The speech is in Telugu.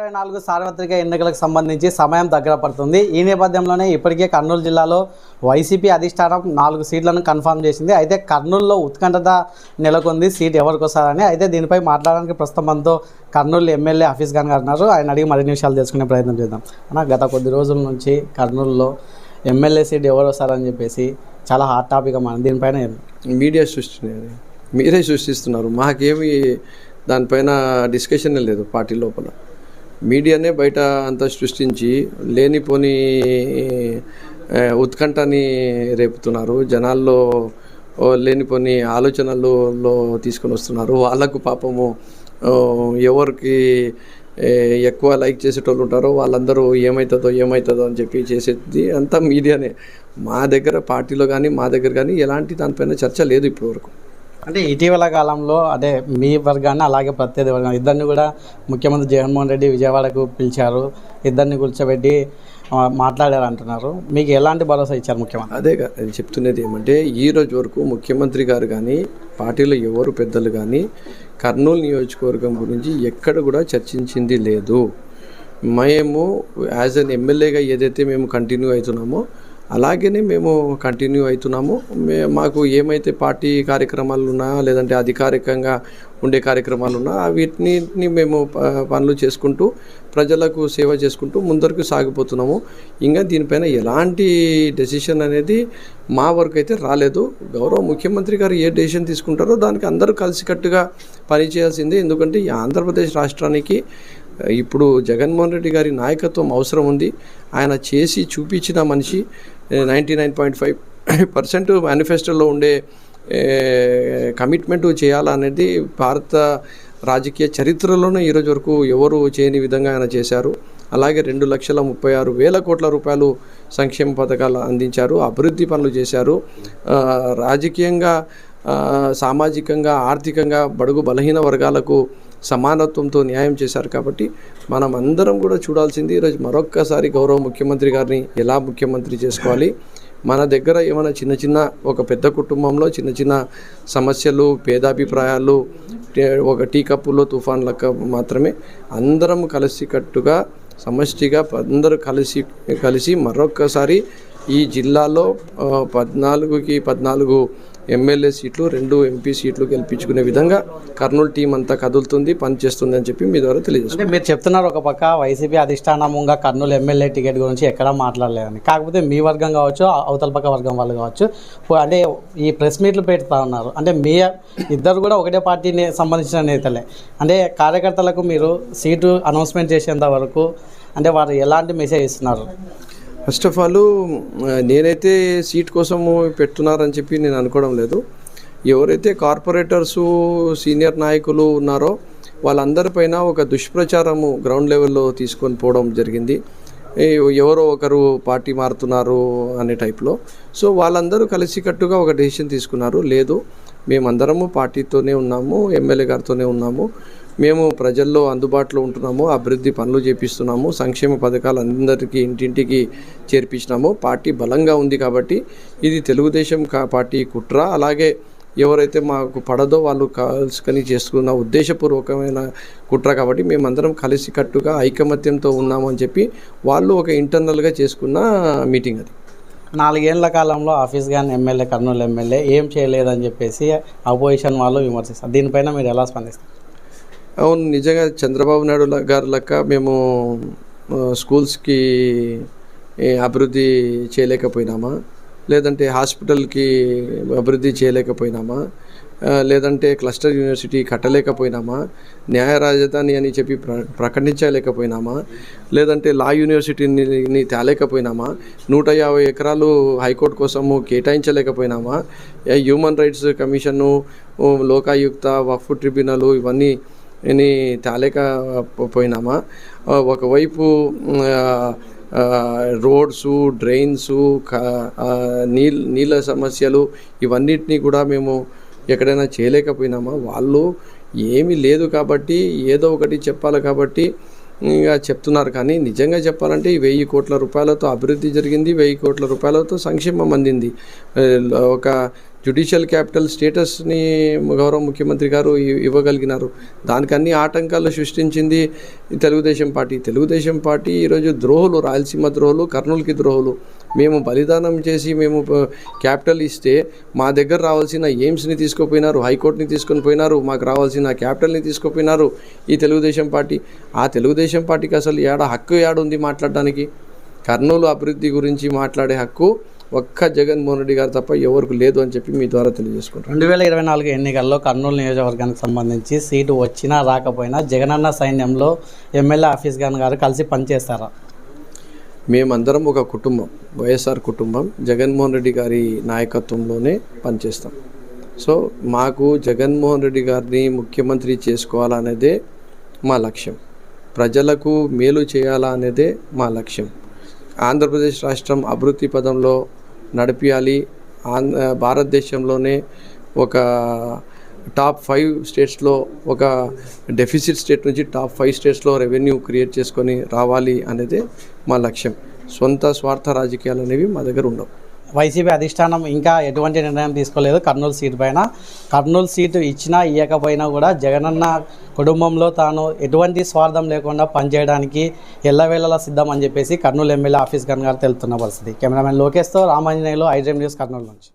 2024 సార్వత్రిక ఎన్నికలకు సంబంధించి సమయం దగ్గర పడుతుంది. ఈ నేపథ్యంలోనే ఇప్పటికే కర్నూలు జిల్లాలో వైసీపీ అధిష్టానం 4 సీట్లను కన్ఫర్మ్ చేసింది. అయితే కర్నూలులో ఉత్కంఠత నెలకొంది సీట్ ఎవరికి వస్తారని. అయితే దీనిపై మాట్లాడడానికి ప్రస్తుతం మనతో కర్నూలు ఎమ్మెల్యే హఫీజ్ ఖాన్ గారు ఉన్నారు. ఆయన అడిగి మరిన్ని విషయాలు తెలుసుకునే ప్రయత్నం చేద్దాం. అన్న, గత కొద్ది రోజుల నుంచి కర్నూలులో ఎమ్మెల్యే సీట్ ఎవరు వస్తారని చెప్పేసి చాలా హాట్ టాపిక్ అన్నమాట. దీనిపైన మీడియా సృష్టిస్తున్నారు, మీరే సృష్టిస్తున్నారు. మాకేమి దానిపైన డిస్కషనే లేదు. పార్టీ లోపల మీడియానే బయట అంతా సృష్టించి లేనిపోని ఉత్కంఠని రేపుతున్నారు. జనాల్లో లేనిపోని ఆలోచనలలో తీసుకొని వస్తున్నారు. వాళ్ళకు పాపము ఎవరికి ఎక్కువ లైక్ చేసేటోళ్ళు ఉంటారో వాళ్ళందరూ ఏమవుతుందో అని చెప్పి చేసేది అంతా మీడియానే. మా దగ్గర పార్టీలో కానీ మా దగ్గర కానీ ఎలాంటి దానిపైన చర్చ లేదు ఇప్పటివరకు. అంటే ఇటీవల కాలంలో అదే మీ వర్గాన్ని అలాగే ప్రత్యర్థి వర్గాన్ని ఇద్దరిని కూడా ముఖ్యమంత్రి జగన్మోహన్ రెడ్డి విజయవాడకు పిలిచారు. ఇద్దరిని కూర్చోబెట్టి మాట్లాడారు అంటున్నారు. మీకు ఎలాంటి భరోసా ఇచ్చారు ముఖ్యమంత్రి? అదే నేను చెప్తున్నది ఏమంటే, ఈ రోజు వరకు ముఖ్యమంత్రి గారు కానీ పార్టీలో ఎవరు పెద్దలు కానీ కర్నూలు నియోజకవర్గం గురించి ఎక్కడ కూడా చర్చించింది లేదు. మేము యాజ్ అన్ ఎమ్మెల్యేగా ఏదైతే మేము కంటిన్యూ అవుతున్నామో అలాగనే మేము కంటిన్యూ అవుతున్నాము. మాకు ఏమైతే పార్టీ కార్యక్రమాలు ఉన్నాయో లేదంటే అధికారికంగా ఉండే కార్యక్రమాలు ఉన్నాయో వీటిని మేము పనులు చేసుకుంటూ ప్రజలకు సేవ చేసుకుంటూ ముందరకు సాగిపోతున్నాము. ఇంకా దీనిపైన ఎలాంటి డెసిషన్ అనేది మా వరకు అయితే రాలేదు. గౌరవ ముఖ్యమంత్రి గారు ఏ డెసిషన్ తీసుకుంటారో దానికి అందరూ కలిసికట్టుగా పనిచేయాల్సిందే. ఎందుకంటే ఈ ఆంధ్రప్రదేశ్ రాష్ట్రానికి ఇప్పుడు జగన్మోహన్ రెడ్డి గారి నాయకత్వం అవసరం ఉంది. ఆయన చేసి చూపించిన మనిషి. 99.5% మేనిఫెస్టోలో ఉండే కమిట్మెంట్ చేయాలనేది భారత రాజకీయ చరిత్రలోనే ఈరోజు వరకు ఎవరు చేయని విధంగా ఆయన చేశారు. అలాగే 2,36,000 కోట్ల రూపాయలు సంక్షేమ పథకాలు అందించారు, అభివృద్ధి పనులు చేశారు. రాజకీయంగా, సామాజికంగా, ఆర్థికంగా బడుగు బలహీన వర్గాలకు సమానత్వంతో న్యాయం చేశారు. కాబట్టి మనం అందరం కూడా చూడాల్సింది ఈరోజు మరొక్కసారి గౌరవ ముఖ్యమంత్రి గారిని ఎలా ముఖ్యమంత్రి చేసుకోవాలి. మన దగ్గర ఏమైనా చిన్న ఒక పెద్ద కుటుంబంలో చిన్న సమస్యలు, భేదాభిప్రాయాలు ఒక టీ కప్పులో తుఫాన్ లెక్క మాత్రమే. అందరం కలిసికట్టుగా సమష్టిగా అందరూ కలిసి మరొక్కసారి ఈ జిల్లాలో 14కి 14 ఎమ్మెల్యే సీట్లు, 2 ఎంపీ సీట్లు గెలిపించుకునే విధంగా కర్నూలు టీం అంతా కదులుతుంది, పనిచేస్తుంది అని చెప్పి మీ ద్వారా తెలియజేస్తుంది. మీరు చెప్తున్నారు ఒక పక్క వైసీపీ అధిష్టానంగా కర్నూలు ఎమ్మెల్యే టికెట్ గురించి ఎక్కడా మాట్లాడలేదని. కాకపోతే మీ వర్గం కావచ్చు, అవతల పక్క వర్గం వాళ్ళు కావచ్చు, అంటే ఈ ప్రెస్ మీట్లు పెడతా ఉన్నారు. అంటే మీ ఇద్దరు కూడా ఒకటే పార్టీని సంబంధించిన నేతలే. అంటే కార్యకర్తలకు మీరు సీటు అనౌన్స్మెంట్ చేసేంత వరకు అంటే వారు ఎలాంటి మెసేజ్ ఇస్తున్నారు? ఫస్ట్ ఆఫ్ ఆల్ నేనైతే సీట్ కోసము పెడుతున్నారని చెప్పి నేను అనుకోవడం లేదు. ఎవరైతే కార్పొరేటర్సు, సీనియర్ నాయకులు ఉన్నారో వాళ్ళందరిపైన ఒక దుష్ప్రచారము గ్రౌండ్ లెవెల్లో తీసుకొని పోవడం జరిగింది. ఎవరో ఒకరు పార్టీ మారుతున్నారు అనే టైప్లో. సో వాళ్ళందరూ కలిసికట్టుగా ఒక డెసిషన్ తీసుకున్నారు. లేదు, మేమందరము పార్టీతోనే ఉన్నాము, ఎమ్మెల్యే గారితోనే ఉన్నాము, మేము ప్రజల్లో అందుబాటులో ఉంటున్నాము, అభివృద్ధి పనులు చేపిస్తున్నాము, సంక్షేమ పథకాలు అందరికీ ఇంటింటికి చేర్పించినాము, పార్టీ బలంగా ఉంది. కాబట్టి ఇది తెలుగుదేశం పార్టీ కుట్ర, అలాగే ఎవరైతే మాకు పడదో వాళ్ళు కలుసుకొని చేసుకున్న ఉద్దేశపూర్వకమైన కుట్ర. కాబట్టి మేమందరం కలిసికట్టుగా ఐకమత్యంతో ఉన్నాము అని చెప్పి వాళ్ళు ఒక ఇంటర్నల్గా చేసుకున్న మీటింగ్ అది. 4 ఏళ్ల కాలంలో హఫీజ్ ఖాన్ ఎమ్మెల్యే, కర్నూలు ఎమ్మెల్యే ఏం చేయలేదని చెప్పేసి అపోజిషన్ వాళ్ళు విమర్శిస్తారు. దీనిపైన మీరు ఎలా స్పందిస్తారు? అవును, నిజంగా చంద్రబాబు నాయుడు గారు లెక్క మేము స్కూల్స్కి అభివృద్ధి చేయలేకపోయినామా, లేదంటే హాస్పిటల్కి అభివృద్ధి చేయలేకపోయినామా, లేదంటే క్లస్టర్ యూనివర్సిటీ కట్టలేకపోయినామా, న్యాయ రాజధాని అని చెప్పి ప్రకటించలేకపోయినామా, లేదంటే లా యూనివర్సిటీని తేలేకపోయినామా, 150 ఎకరాలు హైకోర్టు కోసము కేటాయించలేకపోయినామా, హ్యూమన్ రైట్స్ కమిషను, లోకాయుక్త, వక్ఫ్ ట్రిబ్యునల్ ఇవన్నీ తేలేకపోయినామా, ఒకవైపు రోడ్సు, డ్రైన్సు, నీళ్ళ సమస్యలు ఇవన్నిటినీ కూడా మేము ఎక్కడైనా చేయలేకపోయినామా. వాళ్ళు ఏమీ లేదు కాబట్టి ఏదో ఒకటి చెప్పాలి కాబట్టి ఇంకా చెప్తున్నారు. కానీ నిజంగా చెప్పాలంటే 1000 కోట్ల రూపాయలతో అభివృద్ధి జరిగింది, 1000 కోట్ల రూపాయలతో సంక్షేమం అందింది. ఒక జ్యుడిషియల్ క్యాపిటల్ స్టేటస్ని గౌరవ ముఖ్యమంత్రి గారు ఇవ్వగలిగినారు. దానికి అన్ని ఆటంకాలు సృష్టించింది ఈ తెలుగుదేశం పార్టీ. ఈరోజు ద్రోహులు, రాయలసీమ ద్రోహులు, కర్నూలుకి ద్రోహులు. మేము బలిదానం చేసి మేము క్యాపిటల్ ఇస్తే మా దగ్గర రావాల్సిన ఎయిమ్స్ని తీసుకుపోయినారు, హైకోర్టుని తీసుకొని పోయినారు, మాకు రావాల్సిన క్యాపిటల్ని తీసుకుపోయినారు ఈ తెలుగుదేశం పార్టీ. ఆ తెలుగుదేశం పార్టీకి అసలు హక్కు ఉంది మాట్లాడడానికి? కర్నూలు అభివృద్ధి గురించి మాట్లాడే హక్కు ఒక్క జగన్మోహన్ రెడ్డి గారు తప్ప ఎవరికి లేదు అని చెప్పి మీ ద్వారా తెలియజేసుకుంటారు. 2024 ఎన్నికల్లో కర్నూలు నియోజకవర్గానికి సంబంధించి సీటు వచ్చినా రాకపోయినా జగనన్న సైన్యంలో ఎమ్మెల్యే ఆఫీస్ గారు కలిసి పనిచేస్తారా? మేమందరం ఒక కుటుంబం, వైఎస్ఆర్ కుటుంబం. జగన్మోహన్ రెడ్డి గారి నాయకత్వంలోనే పనిచేస్తాం. సో మాకు జగన్మోహన్ రెడ్డి గారిని ముఖ్యమంత్రి చేసుకోవాలనేదే మా లక్ష్యం. ప్రజలకు మేలు చేయాలా అనేదే మా లక్ష్యం. ఆంధ్రప్రదేశ్ రాష్ట్రం అభివృద్ధి పదంలో నడిపించాలి. భారతదేశంలోనే ఒక టాప్ 5 స్టేట్స్లో, ఒక డెఫిసిట్ స్టేట్ నుంచి టాప్ 5 స్టేట్స్లో రెవెన్యూ క్రియేట్ చేసుకొని రావాలి అనేదే మా లక్ష్యం. సొంత స్వార్థ రాజకీయాలు అనేవి మా దగ్గర ఉండవు. వైసీపీ అధిష్టానం ఇంకా ఎటువంటి నిర్ణయం తీసుకోలేదు కర్నూలు సీటు పైన. కర్నూలు సీటు ఇచ్చినా ఇవ్వకపోయినా కూడా జగనన్న కుటుంబంలో తాను ఎటువంటి స్వార్థం లేకుండా పనిచేయడానికి ఎల్లవేళలా సిద్ధం అని చెప్పేసి కర్నూలు ఎమ్మెల్యే ఆఫీస్ గారు తెలుపుతున్న పరిస్థితి. కెమెరామెన్ లోకేష్తో రామాంజనేయులు, ఐడ్రీమ్ న్యూస్, కర్నూలు నుంచి.